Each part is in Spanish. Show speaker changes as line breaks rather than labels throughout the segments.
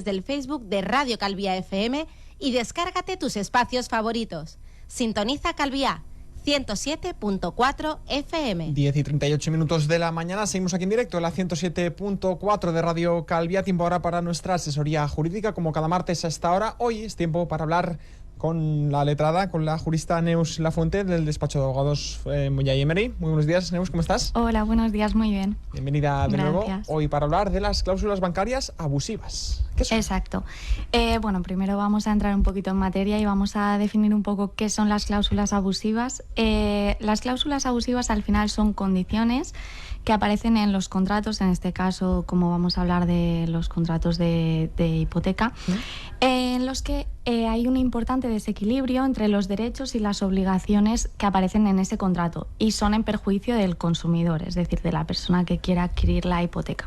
del Facebook de Radio Calviá FM y descárgate tus espacios favoritos. Sintoniza Calviá 107.4 FM.
10:38 de la mañana, seguimos aquí en directo en la 107.4 de Radio Calviá. Tiempo ahora para nuestra asesoría jurídica, como cada martes a esta hora. Hoy es tiempo para hablar con la letrada, con la jurista Neus Lafuente del despacho de abogados Moya y Emery. Muy buenos días, Neus, ¿cómo estás?
Hola, buenos días, muy bien.
Bienvenida de nuevo. Hoy para hablar de las cláusulas bancarias abusivas. ¿Qué son?
Exacto. Bueno, primero vamos a entrar un poquito en materia y vamos a definir un poco qué son las cláusulas abusivas. Las cláusulas abusivas al final son condiciones que aparecen en los contratos, en este caso, como vamos a hablar de los contratos de hipoteca, en los que hay un importante desequilibrio entre los derechos y las obligaciones que aparecen en ese contrato y son en perjuicio del consumidor, es decir, de la persona que quiera adquirir la hipoteca.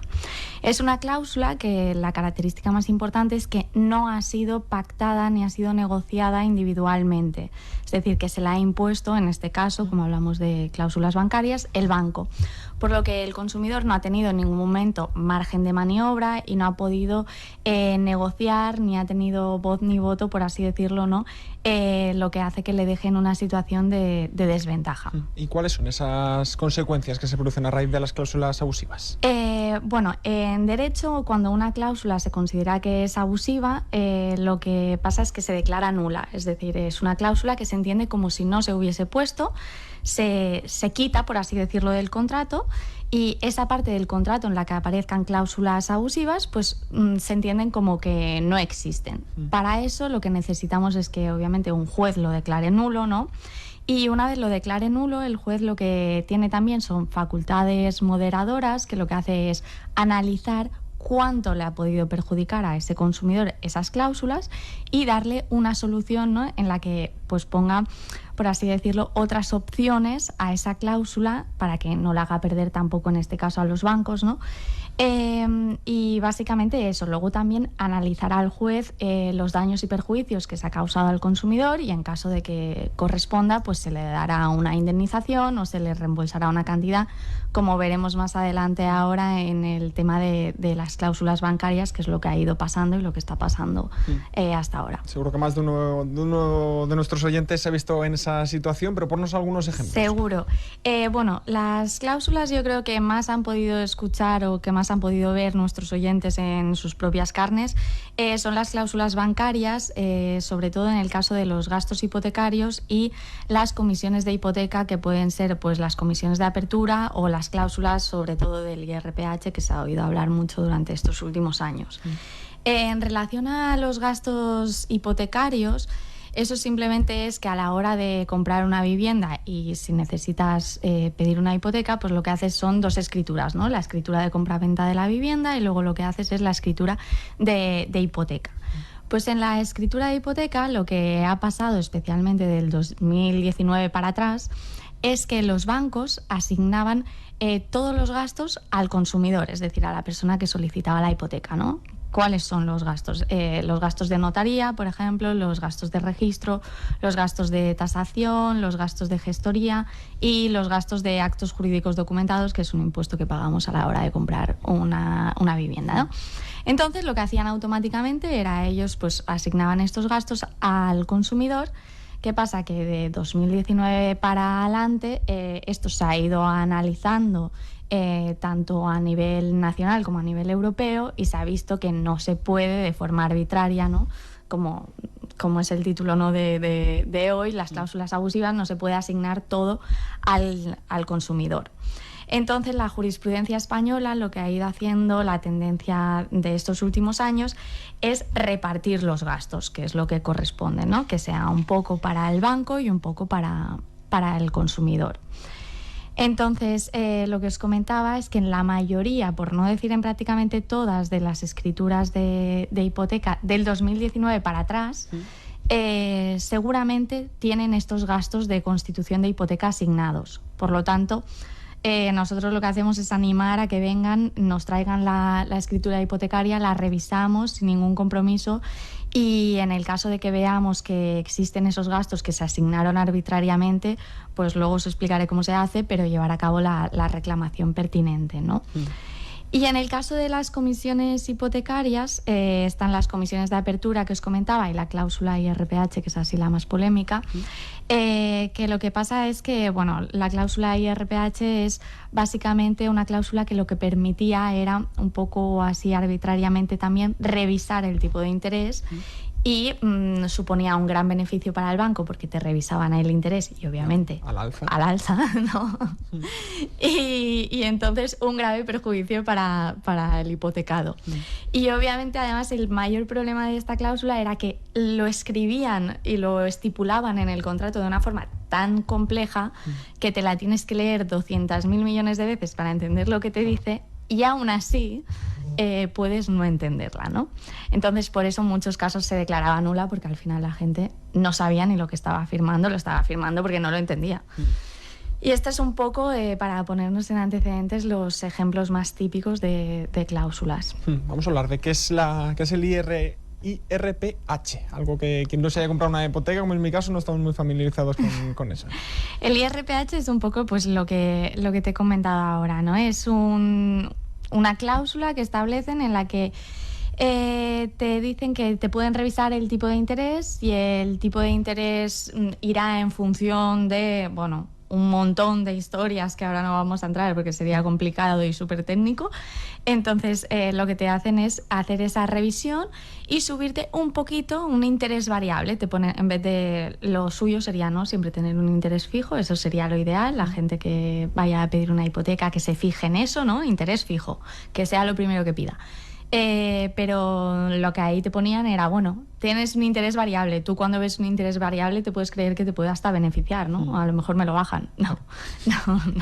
Es una cláusula que la característica más importante es que no ha sido pactada ni ha sido negociada individualmente, es decir, que se la ha impuesto, en este caso, como hablamos de cláusulas bancarias, el banco, por lo que el consumidor no ha tenido en ningún momento margen de maniobra y no ha podido negociar, ni ha tenido voz ni voto, por así decirlo, ¿no? Lo que hace que le deje en una situación de desventaja.
¿Y cuáles son esas consecuencias que se producen a raíz de las cláusulas abusivas?
Bueno, en derecho, cuando una cláusula se considera que es abusiva, lo que pasa es que se declara nula, es decir, es una cláusula que se entiende como si no se hubiese puesto, se quita, por así decirlo, del contrato, y esa parte del contrato en la que aparezcan cláusulas abusivas, pues se entienden como que no existen. Para eso lo que necesitamos es que obviamente un juez lo declare nulo, ¿no? Y una vez lo declare nulo, el juez lo que tiene también son facultades moderadoras, que lo que hace es analizar cuánto le ha podido perjudicar a ese consumidor esas cláusulas y darle una solución, ¿no?, en la que pues ponga, por así decirlo, otras opciones a esa cláusula para que no la haga perder tampoco, en este caso, a los bancos, ¿no? Y básicamente eso. Luego también analizará el juez los daños y perjuicios que se ha causado al consumidor y en caso de que corresponda, pues se le dará una indemnización o se le reembolsará una cantidad, como veremos más adelante ahora en el tema de las cláusulas bancarias, que es lo que ha ido pasando y lo que está pasando hasta ahora.
Seguro que más de uno de nuestros oyentes se ha visto en esa situación, pero ponnos algunos ejemplos.
Seguro. Bueno, las cláusulas yo creo que más han podido escuchar o que más han podido ver nuestros oyentes en sus propias carnes son las cláusulas bancarias, sobre todo en el caso de los gastos hipotecarios y las comisiones de hipoteca, que pueden ser pues las comisiones de apertura o las cláusulas sobre todo del IRPH, que se ha oído hablar mucho durante estos últimos años. En relación a los gastos hipotecarios, eso simplemente es que a la hora de comprar una vivienda y si necesitas pedir una hipoteca, pues lo que haces son dos escrituras, ¿no? La escritura de compra-venta de la vivienda y luego lo que haces es la escritura de hipoteca. Pues en la escritura de hipoteca lo que ha pasado, especialmente del 2019 para atrás, es que los bancos asignaban todos los gastos al consumidor, es decir, a la persona que solicitaba la hipoteca, ¿no? ¿Cuáles son los gastos? Los gastos de notaría, por ejemplo, los gastos de registro, los gastos de tasación, los gastos de gestoría y los gastos de actos jurídicos documentados, que es un impuesto que pagamos a la hora de comprar una vivienda, ¿no? Entonces, lo que hacían automáticamente era ellos pues asignaban estos gastos al consumidor. ¿Qué pasa? Que de 2019 para adelante esto se ha ido analizando tanto a nivel nacional como a nivel europeo y se ha visto que no se puede de forma arbitraria, ¿no? Como es el título, ¿no?, de hoy, las cláusulas abusivas, no se puede asignar todo al consumidor. Entonces, la jurisprudencia española lo que ha ido haciendo, la tendencia de estos últimos años, es repartir los gastos, que es lo que corresponde, ¿no? Que sea un poco para el banco y un poco para el consumidor. Entonces, lo que os comentaba es que en la mayoría, por no decir en prácticamente todas de las escrituras de hipoteca del 2019 para atrás, seguramente tienen estos gastos de constitución de hipoteca asignados. Por lo tanto, nosotros lo que hacemos es animar a que vengan, nos traigan la escritura hipotecaria, la revisamos sin ningún compromiso y en el caso de que veamos que existen esos gastos que se asignaron arbitrariamente, pues luego os explicaré cómo se hace, pero llevar a cabo la reclamación pertinente, ¿no? Y en el caso de las comisiones hipotecarias, están las comisiones de apertura que os comentaba y la cláusula IRPH, que es así la más polémica, que lo que pasa es que, bueno, la cláusula IRPH es básicamente una cláusula que lo que permitía era un poco así arbitrariamente también revisar el tipo de interés y suponía un gran beneficio para el banco porque te revisaban el interés y obviamente
al alza,
¿no? Y entonces un grave perjuicio para el hipotecado. Y obviamente además el mayor problema de esta cláusula era que lo escribían y lo estipulaban en el contrato de una forma tan compleja que te la tienes que leer 200.000 millones de veces para entender lo que te dice, y aún así puedes no entenderla, ¿no? Entonces, por eso en muchos casos se declaraba nula, porque al final la gente no sabía ni lo que estaba firmando, lo estaba firmando porque no lo entendía. Y este es un poco, para ponernos en antecedentes, los ejemplos más típicos de cláusulas.
Vamos a hablar de qué es el IRPH, algo que quien no se haya comprado una hipoteca, como en mi caso, no estamos muy familiarizados con eso.
El IRPH es un poco pues lo que te he comentado ahora, ¿no? Es una cláusula que establecen en la que te dicen que te pueden revisar el tipo de interés, y el tipo de interés irá en función de, bueno, un montón de historias que ahora no vamos a entrar porque sería complicado y súper técnico. Entonces lo que te hacen es hacer esa revisión y subirte un poquito un interés variable. Te ponen, en vez de, lo suyo sería no siempre tener un interés fijo, eso sería lo ideal. La gente que vaya a pedir una hipoteca que se fije en eso, ¿no? Interés fijo, que sea lo primero que pida. Pero lo que ahí te ponían era, bueno, tienes un interés variable. Tú cuando ves un interés variable te puedes creer que te puede hasta beneficiar, ¿no? A lo mejor me lo bajan. No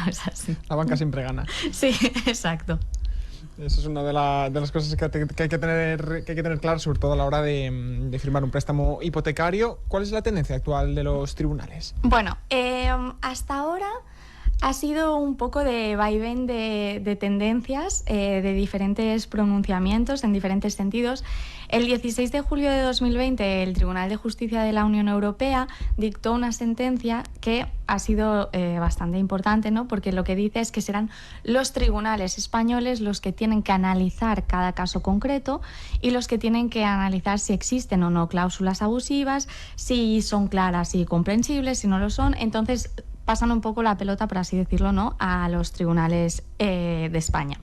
es así.
La banca siempre gana.
Sí, exacto.
Esa es una de las cosas que hay que tener claro, sobre todo a la hora de firmar un préstamo hipotecario. ¿Cuál es la tendencia actual de los tribunales?
Bueno, hasta ahora ha sido un poco de vaivén de tendencias, de diferentes pronunciamientos en diferentes sentidos. El 16 de julio de 2020, el Tribunal de Justicia de la Unión Europea dictó una sentencia que ha sido bastante importante, ¿no? Porque lo que dice es que serán los tribunales españoles los que tienen que analizar cada caso concreto y los que tienen que analizar si existen o no cláusulas abusivas, si son claras y comprensibles, si no lo son. Entonces pasan un poco la pelota, por así decirlo, ¿no?, a los tribunales de España.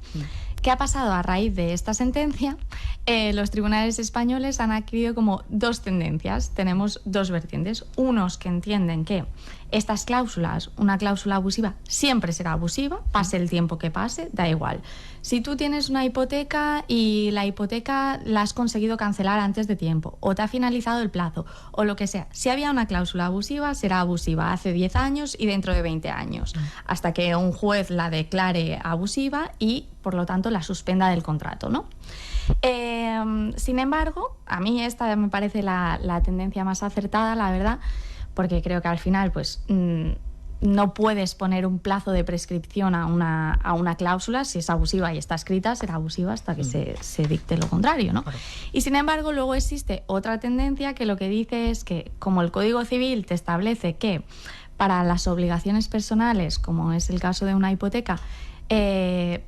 ¿Qué ha pasado a raíz de esta sentencia? Los tribunales españoles han adquirido como dos tendencias. Tenemos dos vertientes. Unos que entienden que estas cláusulas, una cláusula abusiva, siempre será abusiva, pase el tiempo que pase, da igual. Si tú tienes una hipoteca y la hipoteca la has conseguido cancelar antes de tiempo, o te ha finalizado el plazo, o lo que sea, si había una cláusula abusiva, será abusiva hace 10 años y dentro de 20 años, hasta que un juez la declare abusiva y, por lo tanto, la suspenda del contrato, ¿no? Sin embargo, a mí esta me parece la tendencia más acertada, la verdad, porque creo que al final, pues, no puedes poner un plazo de prescripción a una cláusula. Si es abusiva y está escrita, será abusiva hasta que se dicte lo contrario, ¿no? Claro. Y sin embargo, luego existe otra tendencia que lo que dice es que, como el Código Civil te establece que para las obligaciones personales, como es el caso de una hipoteca,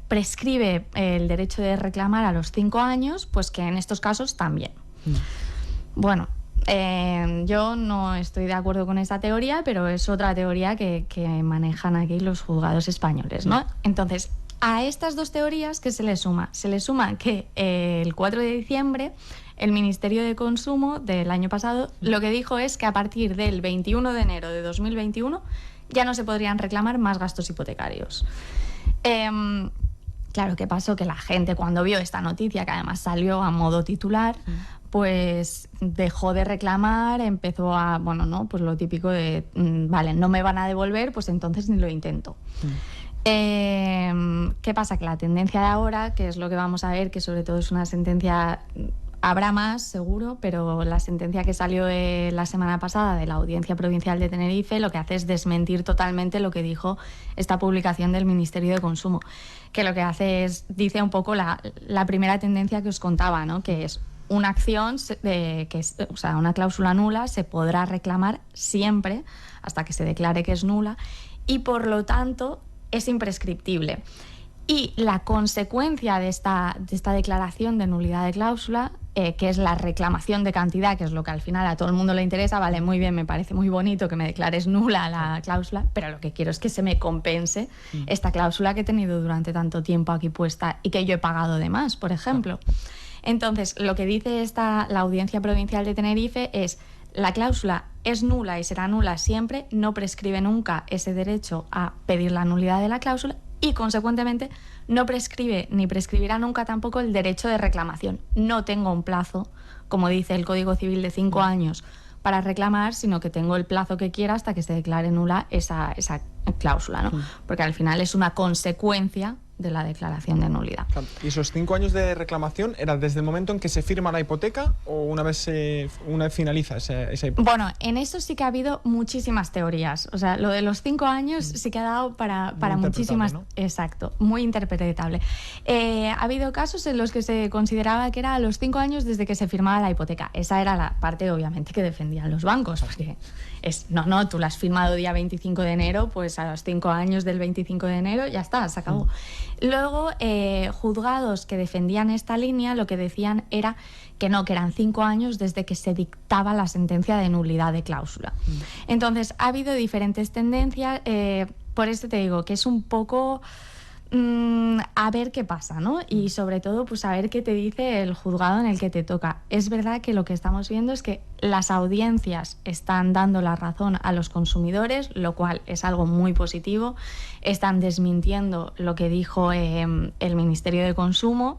prescribe el derecho de reclamar a los 5 años, pues que en estos casos también. Bueno, yo no estoy de acuerdo con esta teoría, pero es otra teoría que manejan aquí los juzgados españoles, ¿no? Entonces, a estas dos teorías, ¿qué se le suma? Se le suma que el 4 de diciembre el Ministerio de Consumo del año pasado lo que dijo es que a partir del 21 de enero de 2021 ya no se podrían reclamar más gastos hipotecarios. Claro, ¿qué pasó? Que la gente, cuando vio esta noticia, que además salió a modo titular, pues dejó de reclamar, empezó a, bueno, ¿no? Pues lo típico de, vale, no me van a devolver, pues entonces ni lo intento. ¿Qué pasa? Que la tendencia de ahora, que es lo que vamos a ver, que sobre todo es una sentencia, habrá más seguro, pero la sentencia que salió la semana pasada de la Audiencia Provincial de Tenerife lo que hace es desmentir totalmente lo que dijo esta publicación del Ministerio de Consumo, que lo que hace es, dice un poco la primera tendencia que os contaba, ¿no? Que es una acción, o sea, una cláusula nula se podrá reclamar siempre hasta que se declare que es nula y por lo tanto es imprescriptible. Y la consecuencia de esta declaración de nulidad de cláusula, que es la reclamación de cantidad, que es lo que al final a todo el mundo le interesa, vale, muy bien, me parece muy bonito que me declares nula la cláusula, pero lo que quiero es que se me compense esta cláusula que he tenido durante tanto tiempo aquí puesta y que yo he pagado de más, por ejemplo. Entonces, lo que dice la Audiencia Provincial de Tenerife es: la cláusula es nula y será nula siempre, no prescribe nunca ese derecho a pedir la nulidad de la cláusula y, consecuentemente, no prescribe ni prescribirá nunca tampoco el derecho de reclamación. No tengo un plazo, como dice el Código Civil, de 5 años para reclamar, sino que tengo el plazo que quiera hasta que se declare nula esa cláusula, ¿no? Porque al final es una consecuencia de la declaración de nulidad.
¿Y esos 5 años de reclamación era desde el momento en que se firma la hipoteca o una vez finaliza esa hipoteca?
Bueno, en eso sí que ha habido muchísimas teorías. O sea, lo de los 5 años sí que ha dado para muchísimas... ¿no? Exacto, muy interpretable. Ha habido casos en los que se consideraba que era a los 5 años desde que se firmaba la hipoteca. Esa era la parte, obviamente, que defendían los bancos, porque no, tú la has firmado día 25 de enero, pues a los 5 años del 25 de enero ya está, se acabó. Luego, juzgados que defendían esta línea lo que decían era que no, que eran 5 años desde que se dictaba la sentencia de nulidad de cláusula. Entonces, ha habido diferentes tendencias, por eso te digo que es un poco... a ver qué pasa, ¿no? Y sobre todo, pues a ver qué te dice el juzgado en el que te toca. Es verdad que lo que estamos viendo es que las audiencias están dando la razón a los consumidores, lo cual es algo muy positivo. Están desmintiendo lo que dijo el Ministerio de Consumo.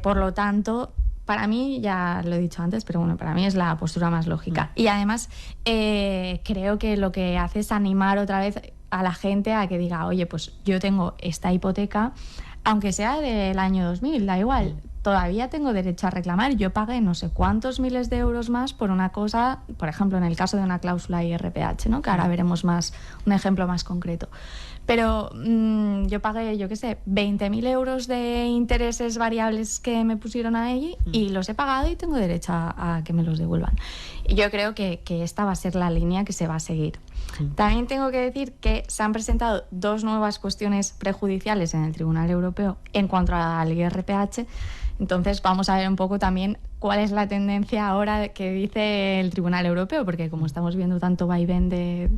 Por lo tanto, para mí, ya lo he dicho antes, pero bueno, para mí es la postura más lógica. Y además, creo que lo que hace es animar otra vez a la gente a que diga, oye, pues yo tengo esta hipoteca, aunque sea del año 2000, da igual, todavía tengo derecho a reclamar. Yo pagué no sé cuántos miles de euros más por una cosa, por ejemplo, en el caso de una cláusula IRPH, ¿no? Que ahora veremos un ejemplo más concreto. Pero yo pagué, yo qué sé, 20.000 euros de intereses variables que me pusieron ahí y los he pagado y tengo derecho a que me los devuelvan. Y yo creo que esta va a ser la línea que se va a seguir. También tengo que decir que se han presentado 2 nuevas cuestiones prejudiciales en el Tribunal Europeo en cuanto al IRPH. Entonces vamos a ver un poco también cuál es la tendencia ahora que dice el Tribunal Europeo, porque como estamos viendo tanto vaivén de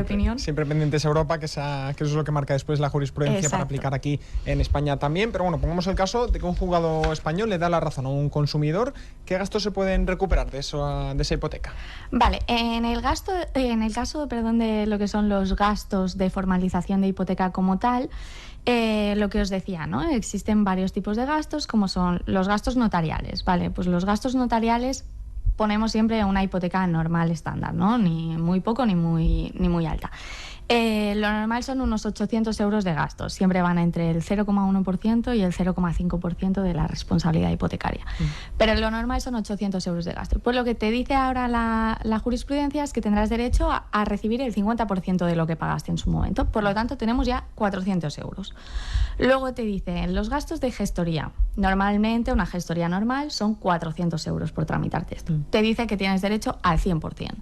opinión. Siempre
pendientes a Europa, que eso es lo que marca después la jurisprudencia. Exacto. Para aplicar aquí en España también. Pero bueno, pongamos el caso de que un juzgado español le da la razón a un consumidor. ¿Qué gastos se pueden recuperar de esa hipoteca?
Vale, en el caso de lo que son los gastos de formalización de hipoteca como tal, lo que os decía, ¿no? Existen varios tipos de gastos, como son los gastos notariales, ¿vale? Pues los gastos notariales ponemos siempre una hipoteca normal estándar, ¿no? Ni muy poco ni muy alta. Lo normal son unos 800 euros de gastos. Siempre van entre el 0,1% y el 0,5% de la responsabilidad hipotecaria. Pero lo normal son 800 euros de gastos. Pues lo que te dice ahora la jurisprudencia es que tendrás derecho a recibir el 50% de lo que pagaste en su momento. Por lo tanto, tenemos ya 400 euros. Luego te dice, los gastos de gestoría. Normalmente, una gestoría normal son 400 euros por tramitarte esto. Te dice que tienes derecho al 100%.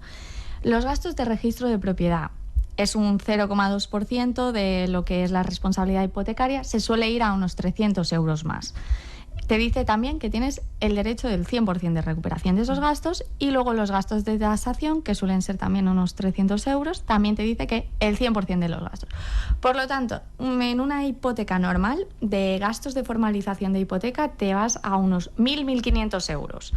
Los gastos de registro de propiedad. Es un 0,2% de lo que es la responsabilidad hipotecaria, se suele ir a unos 300 euros más. Te dice también que tienes el derecho del 100% de recuperación de esos gastos y luego los gastos de tasación, que suelen ser también unos 300 euros, también te dice que el 100% de los gastos. Por lo tanto, en una hipoteca normal, de gastos de formalización de hipoteca, te vas a unos 1.000-1.500 euros.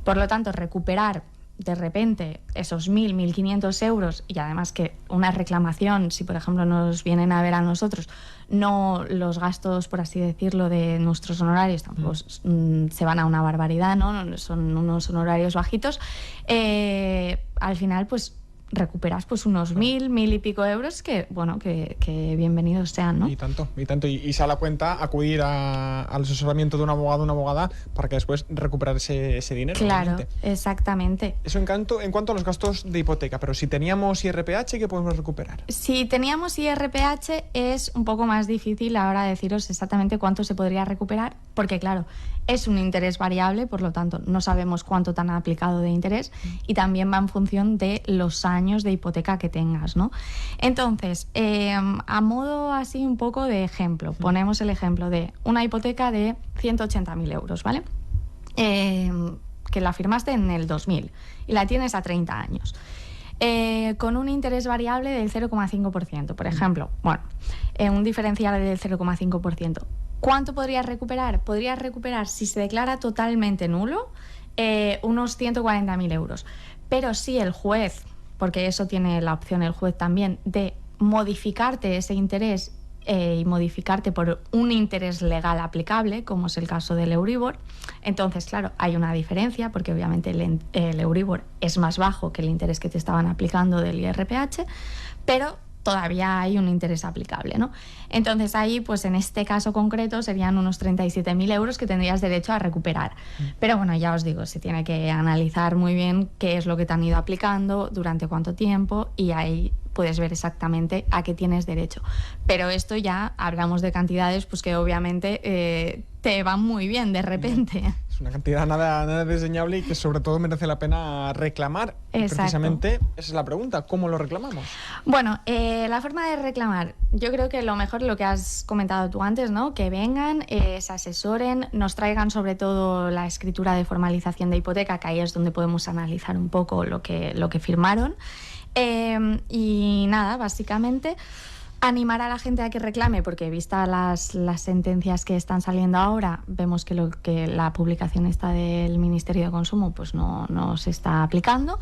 Por lo tanto, recuperar de repente esos 1.500 euros y además que una reclamación, si por ejemplo nos vienen a ver a nosotros, no los gastos, por así decirlo, de nuestros honorarios tampoco se van a una barbaridad, ¿no? Son unos honorarios bajitos, al final pues recuperas pues unos 1.000 y pico euros que, bueno, que bienvenidos sean, ¿no?
Y tanto. Y sale a cuenta acudir al asesoramiento de un abogado o una abogada para que después recuperar ese dinero.
Claro,
obviamente.
Exactamente.
Eso en cuanto a los gastos de hipoteca, pero si teníamos IRPH, ¿qué podemos recuperar?
Si teníamos IRPH es un poco más difícil ahora deciros exactamente cuánto se podría recuperar, porque claro, es un interés variable, por lo tanto no sabemos cuánto tan aplicado de interés y también va en función de los años años de hipoteca que tengas, ¿no? Entonces, a modo así un poco de ejemplo, ponemos el ejemplo de una hipoteca de 180.000 euros, ¿vale? Que la firmaste en el 2000 y la tienes a 30 años. Con un interés variable del 0,5%, por ejemplo. Bueno, un diferencial del 0,5%. ¿Cuánto podrías recuperar? Podrías recuperar, si se declara totalmente nulo, unos 140.000 euros. Pero si el juez, porque eso tiene la opción el juez también, de modificarte ese interés y modificarte por un interés legal aplicable, como es el caso del Euribor, entonces, claro, hay una diferencia, porque obviamente el Euribor es más bajo que el interés que te estaban aplicando del IRPH, pero todavía hay un interés aplicable, ¿no? Entonces ahí, pues en este caso concreto, serían unos 37.000 euros que tendrías derecho a recuperar. Pero bueno, ya os digo, se tiene que analizar muy bien qué es lo que te han ido aplicando, durante cuánto tiempo, y ahí puedes ver exactamente a qué tienes derecho. Pero esto ya hablamos de cantidades pues que obviamente te van muy bien de repente.
Es una cantidad nada desdeñable y que sobre todo merece la pena reclamar.
Exacto.
Precisamente esa es la pregunta, ¿cómo lo reclamamos?
Bueno, la forma de reclamar, yo creo que lo mejor lo que has comentado tú antes, ¿no? Que vengan, se asesoren, nos traigan sobre todo la escritura de formalización de hipoteca, que ahí es donde podemos analizar un poco lo que firmaron. Y nada, básicamente animar a la gente a que reclame, porque vista las sentencias que están saliendo ahora, vemos que la publicación esta del Ministerio de Consumo pues no se está aplicando.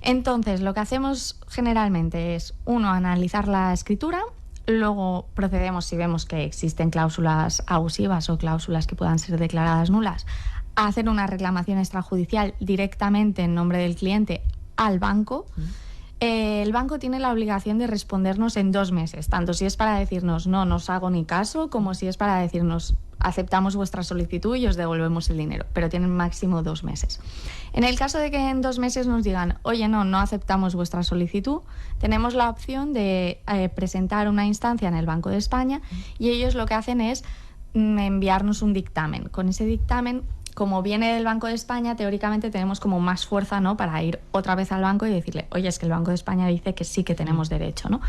Entonces, lo que hacemos generalmente es, uno, analizar la escritura, luego procedemos, si vemos que existen cláusulas abusivas o cláusulas que puedan ser declaradas nulas, a hacer una reclamación extrajudicial directamente en nombre del cliente al banco. El banco tiene la obligación de respondernos en 2 meses, tanto si es para decirnos no os hago ni caso, como si es para decirnos aceptamos vuestra solicitud y os devolvemos el dinero, pero tienen máximo 2 meses. En el caso de que en 2 meses nos digan, oye, no aceptamos vuestra solicitud, tenemos la opción de presentar una instancia en el Banco de España y ellos lo que hacen es enviarnos un dictamen. Con ese dictamen, como viene del Banco de España, teóricamente tenemos como más fuerza, ¿no?, para ir otra vez al banco y decirle, oye, es que el Banco de España dice que sí que tenemos derecho, ¿no?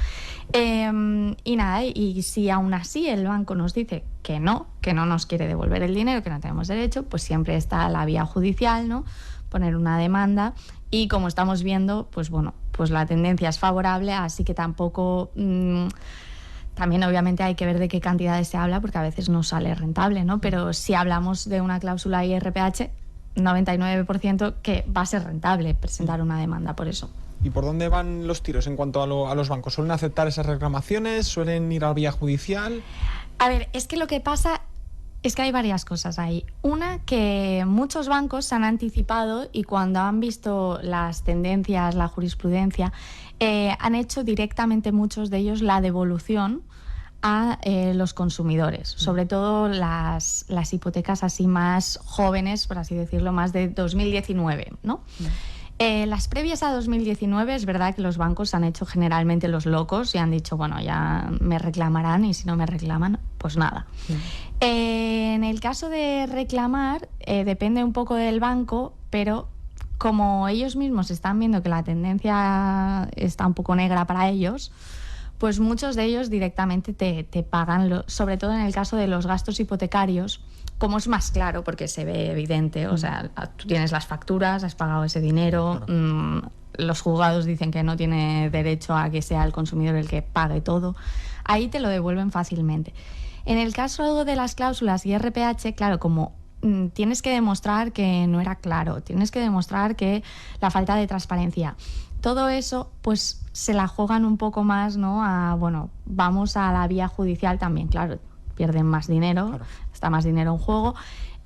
Y nada, y si aún así el banco nos dice que no nos quiere devolver el dinero, que no tenemos derecho, pues siempre está la vía judicial, ¿no?, poner una demanda, y como estamos viendo, pues bueno, pues la tendencia es favorable, así que tampoco... También obviamente hay que ver de qué cantidades se habla, porque a veces no sale rentable, ¿no? Pero si hablamos de una cláusula IRPH, 99% que va a ser rentable presentar una demanda por eso.
¿Y por dónde van los tiros en cuanto a los bancos? ¿Suelen aceptar esas reclamaciones? ¿Suelen ir a la vía judicial?
A ver, es que lo que pasa es que hay varias cosas ahí. Una, que muchos bancos se han anticipado y cuando han visto las tendencias, la jurisprudencia, han hecho directamente muchos de ellos la devolución a los consumidores, sobre todo las hipotecas así más jóvenes, por así decirlo, más de 2019, ¿no? Las previas a 2019 es verdad que los bancos han hecho generalmente los locos y han dicho, bueno, ya me reclamarán y si no me reclaman, pues nada. En el caso de reclamar, depende un poco del banco, pero como ellos mismos están viendo que la tendencia está un poco negra para ellos, pues muchos de ellos directamente te pagan, sobre todo en el caso de los gastos hipotecarios, como es más claro porque se ve evidente, o sea, tú tienes las facturas, has pagado ese dinero, claro. Los juzgados dicen que no tiene derecho a que sea el consumidor el que pague todo, ahí te lo devuelven fácilmente. En el caso de las cláusulas IRPH, claro, como tienes que demostrar que no era claro, tienes que demostrar que la falta de transparencia, todo eso pues se la juegan un poco más, ¿no? Bueno, vamos a la vía judicial también, claro, pierden más dinero, claro. Está más dinero en juego,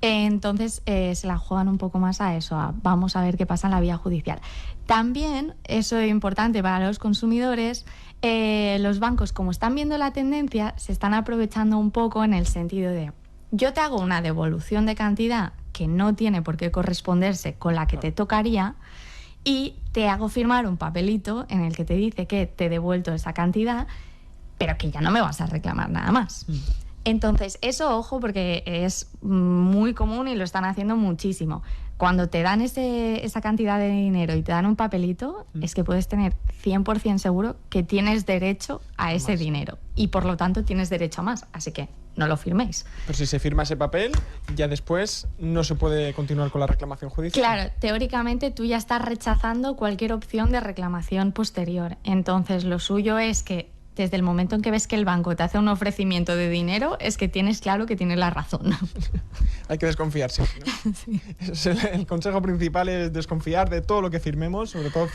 entonces se la juegan un poco más a eso, vamos a ver qué pasa en la vía judicial. También, eso es importante para los consumidores, los bancos, como están viendo la tendencia, se están aprovechando un poco en el sentido de yo te hago una devolución de cantidad que no tiene por qué corresponderse con la que te tocaría y te hago firmar un papelito en el que te dice que te he devuelto esa cantidad, pero que ya no me vas a reclamar nada más. Entonces, eso, ojo, porque es muy común y lo están haciendo muchísimo. Cuando te dan esa cantidad de dinero y te dan un papelito, es que puedes tener 100% seguro que tienes derecho a ese dinero y por lo tanto tienes derecho a más. Así que no lo firméis.
Pero si se firma ese papel, ya después no se puede continuar con la reclamación judicial.
Claro, teóricamente tú ya estás rechazando cualquier opción de reclamación posterior. Entonces lo suyo es que desde el momento en que ves que el banco te hace un ofrecimiento de dinero, es que tienes claro que tiene la razón.
Hay que desconfiar siempre, ¿no? Sí. El consejo principal es desconfiar de todo lo que firmemos, sobre todo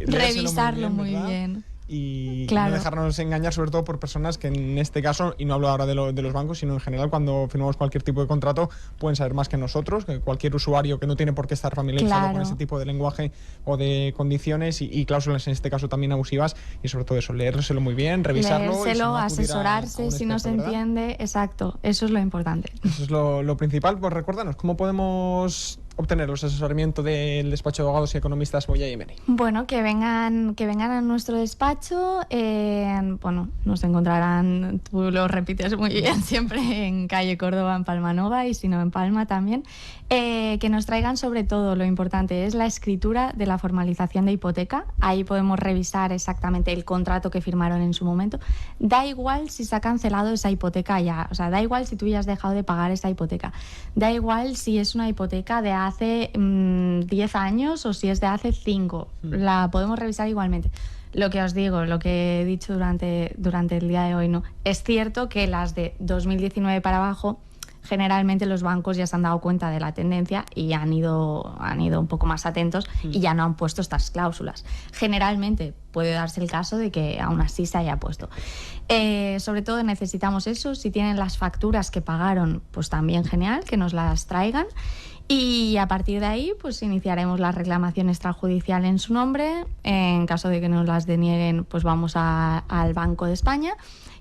revisarlo muy bien.
Y
claro.
no dejarnos engañar, sobre todo por personas que en este caso, y no hablo ahora de los bancos, sino en general cuando firmamos cualquier tipo de contrato, pueden saber más que nosotros, que cualquier usuario que no tiene por qué estar familiarizado con ese tipo de lenguaje o de condiciones y cláusulas, en este caso también abusivas, y sobre todo eso, leérselo muy bien, revisarlo.
Asesorarse si no se entiende, exacto, eso es lo importante.
Eso es lo principal. Pues recuérdanos, ¿cómo podemos obtener los asesoramientos del despacho de abogados y economistas Moya y Emery?
Bueno, que vengan a nuestro despacho. Bueno, nos encontrarán, tú lo repites muy bien, siempre en calle Córdoba, en Palma Nova, y si no en Palma también. Que nos traigan, sobre todo, lo importante es la escritura de la formalización de hipoteca. Ahí podemos revisar exactamente el contrato que firmaron en su momento. Da igual si se ha cancelado esa hipoteca ya, o sea, da igual si tú ya has dejado de pagar esa hipoteca. Da igual si es una hipoteca de hace 10 años o si es de hace 5. La podemos revisar igualmente. Lo que os digo, lo que he dicho durante el día de hoy, no. Es cierto que las de 2019 para abajo, generalmente los bancos ya se han dado cuenta de la tendencia y han ido un poco más atentos y ya no han puesto estas cláusulas. Generalmente puede darse el caso de que aún así se haya puesto. Sobre todo necesitamos eso. Si tienen las facturas que pagaron, pues también genial, que nos las traigan. Y a partir de ahí, pues iniciaremos la reclamación extrajudicial en su nombre. En caso de que nos las denieguen, pues vamos al Banco de España.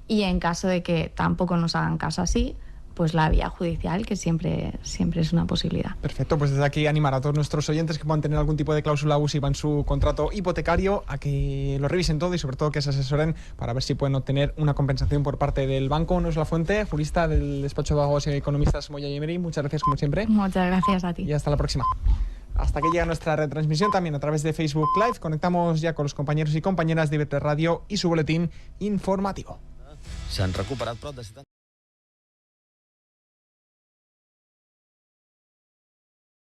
Y en caso de que tampoco nos hagan caso así, pues la vía judicial, que siempre es una posibilidad.
Perfecto, pues desde aquí animar a todos nuestros oyentes que puedan tener algún tipo de cláusula abusiva en su contrato hipotecario a que lo revisen todo y sobre todo que se asesoren para ver si pueden obtener una compensación por parte del banco. Nos La Fuente, jurista del despacho de abogados y economistas Moya y Emery, muchas gracias como siempre.
Muchas gracias a ti.
Y hasta la próxima. Hasta que llega nuestra retransmisión también a través de Facebook Live. Conectamos ya con los compañeros y compañeras de IB3 Radio y su boletín informativo.
S'han recuperat prop de 70...